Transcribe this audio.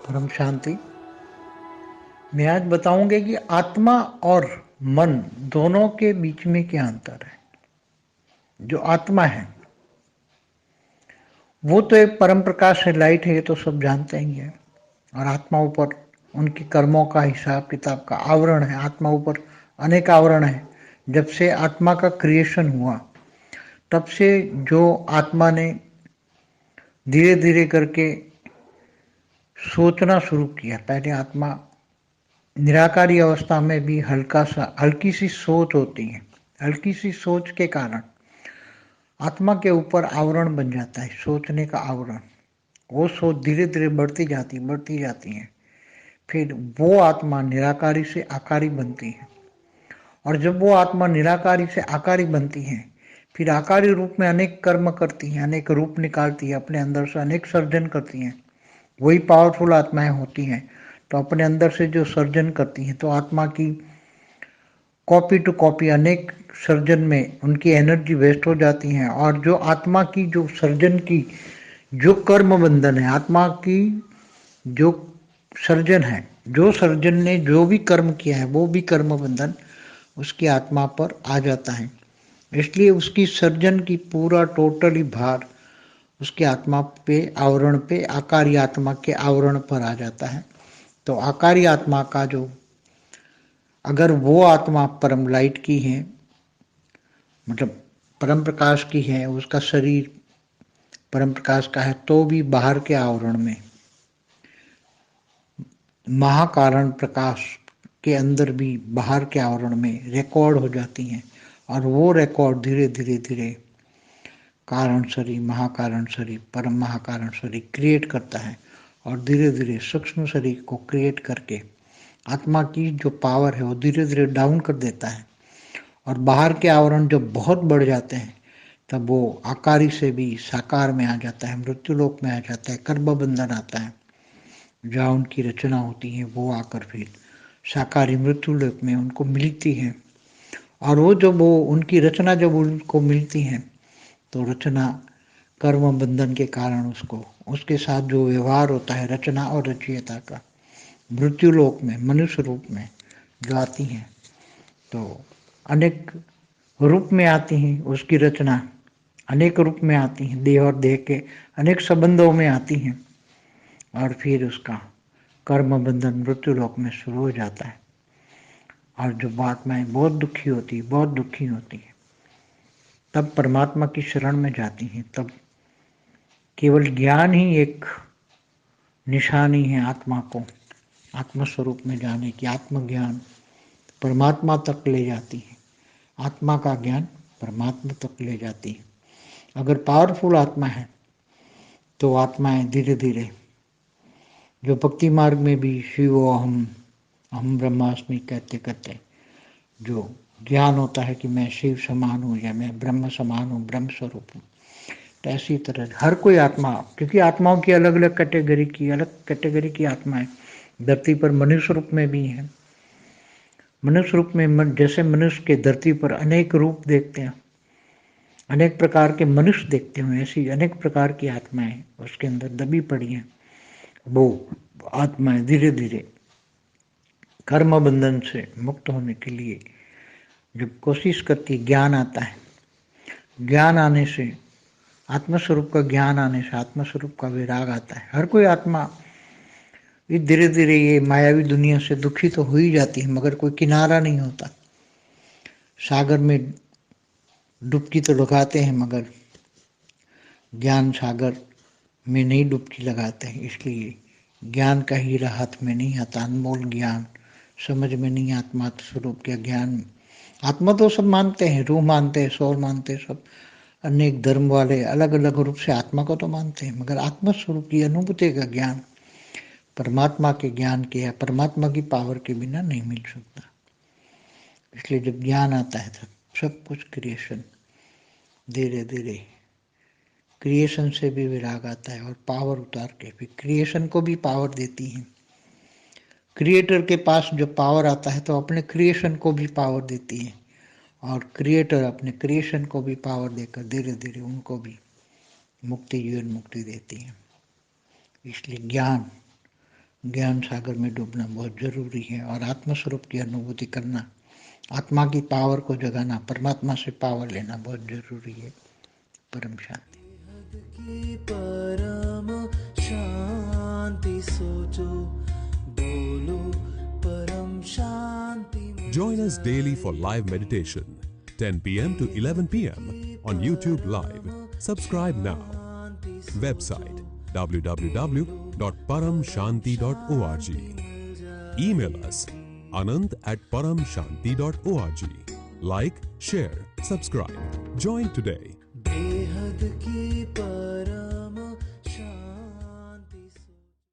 परम शांति। मैं आज बताऊंगा कि आत्मा और मन दोनों के बीच में क्या अंतर है। जो आत्मा है वो तो एक परम प्रकाश है, लाइट है, ये तो सब जानते ही है। और आत्मा ऊपर उनके कर्मों का हिसाब किताब का आवरण है। आत्मा ऊपर अनेक आवरण है। जब से आत्मा का क्रिएशन हुआ तब से जो आत्मा ने धीरे धीरे करके सोचना शुरू किया। पहले आत्मा निराकारी अवस्था में भी हल्की सी सोच होती है। हल्की सी सोच के कारण आत्मा के ऊपर आवरण बन जाता है, सोचने का आवरण। वो सोच धीरे धीरे बढ़ती जाती है। फिर वो आत्मा निराकारी से आकारी बनती है। और जब वो आत्मा निराकारी से आकारी बनती है फिर आकारी रूप में अनेक कर्म करती है, अनेक रूप निकालती है, अपने अंदर से अनेक सर्जन करती हैं। वही पावरफुल आत्माएं होती हैं। तो अपने अंदर से जो सर्जन करती हैं तो आत्मा की कॉपी टू कॉपी अनेक सर्जन में उनकी एनर्जी वेस्ट हो जाती है। और जो आत्मा की जो सर्जन की जो कर्म बंधन है, आत्मा की जो सर्जन है, जो सर्जन ने जो भी कर्म किया है वो भी कर्म बंधन उसकी आत्मा पर आ जाता है। इसलिए उसकी सर्जन की पूरा टोटली भार उसकी आत्मा पे, आवरण पे, आकारी आत्मा के आवरण पर आ जाता है। तो आकारी आत्मा का जो, अगर वो आत्मा परम लाइट की है, मतलब परम प्रकाश की है, उसका शरीर परम प्रकाश का है, तो भी बाहर के आवरण में महाकारण प्रकाश के अंदर भी बाहर के आवरण में रिकॉर्ड हो जाती हैं। और वो रिकॉर्ड धीरे धीरे धीरे कारण शरीर, महाकारण शरीर, परम महाकारण शरीर क्रिएट करता है। और धीरे धीरे सूक्ष्म शरीर को क्रिएट करके आत्मा की जो पावर है वो धीरे धीरे डाउन कर देता है। और बाहर के आवरण जब बहुत बढ़ जाते हैं तब वो आकारी से भी साकार में आ जाता है, मृत्यु लोक में आ जाता है, कर्म बंधन आता है। जहाँ उनकी रचना होती है वो आकर फिर साकारी मृत्यु लोक में उनको मिलती है। और वो जब वो उनकी रचना जब उनको मिलती है तो रचना कर्म बंधन के कारण उसको, उसके साथ जो व्यवहार होता है रचना और रचयिता का, मृत्यु लोक में मनुष्य रूप में जो आती हैं तो अनेक रूप में आती हैं। उसकी रचना अनेक रूप में आती हैं, देह और देह के अनेक संबंधों में आती हैं। और फिर उसका कर्म बंधन मृत्यु लोक में शुरू हो जाता है। और जब आत्माएं बहुत दुखी होती, बहुत दुखी होती है, तब परमात्मा की शरण में जाती हैं। तब केवल ज्ञान ही एक निशानी है आत्मा को आत्म स्वरूप में जाने की। आत्मज्ञान परमात्मा तक ले जाती है। आत्मा का ज्ञान परमात्मा तक ले जाती है। अगर पावरफुल आत्मा है तो आत्माएं धीरे धीरे, जो भक्ति मार्ग में भी शिवो हम ब्रह्मास्मि कहते कहते जो ज्ञान होता है कि मैं शिव समान हूँ या मैं ब्रह्म समान हूँ, ब्रह्म स्वरूप हूँ, तो ऐसी तरह हर कोई आत्मा, क्योंकि आत्माओं की अलग कैटेगरी की आत्माएं धरती पर मनुष्य रूप में भी हैं। मनुष्य रूप में जैसे मनुष्य के धरती पर अनेक रूप देखते हैं, अनेक प्रकार के मनुष्य देखते हैं, ऐसी अनेक प्रकार की आत्माएं उसके अंदर दबी पड़ी हैं। वो आत्माएं धीरे धीरे कर्म बंधन से मुक्त होने के लिए जब कोशिश करती, ज्ञान आता है, ज्ञान आने से, आत्मस्वरूप का ज्ञान आने से आत्मस्वरूप का विराग आता है। हर कोई आत्मा ये धीरे धीरे ये मायावी दुनिया से दुखी तो हो ही जाती है, मगर कोई किनारा नहीं होता। सागर में डुबकी तो लगाते हैं मगर ज्ञान सागर में नहीं डुबकी लगाते हैं। इसलिए ज्ञान का हीरा हाथ में नहीं आता। अनमोल ज्ञान समझ में नहीं, आत्मा स्वरूप का ज्ञान। आत्मा तो सब मानते हैं, रूह मानते हैं, सोल मानते हैं, सब अनेक धर्म वाले अलग अलग रूप से आत्मा को तो मानते हैं, मगर आत्मा स्वरूप की अनुभूति का ज्ञान परमात्मा के ज्ञान के या परमात्मा की पावर के बिना नहीं मिल सकता। इसलिए जब ज्ञान आता है तब सब कुछ क्रिएशन धीरे धीरे, क्रिएशन से भी विराग आता है और पावर उतार के फिर क्रिएशन को भी पावर देती है। क्रिएटर के पास जो पावर आता है तो अपने क्रिएशन को भी पावर देती है। और क्रिएटर अपने क्रिएशन को भी पावर देकर धीरे धीरे उनको भी मुक्ति, जीवन मुक्ति देती है। इसलिए ज्ञान ज्ञान सागर में डूबना बहुत जरूरी है और आत्मस्वरूप की अनुभूति करना, आत्मा की पावर को जगाना, परमात्मा से पावर लेना बहुत जरूरी है। परम शांति। की परम शांति सोचो, बोलो परम शांति। Join us daily for live meditation, 10 p.m. to 11 p.m. on YouTube Live. Subscribe now. Website www.paramshanti.org. Email us anand@paramshanti.org. Like, share, subscribe. Join today. बेहद की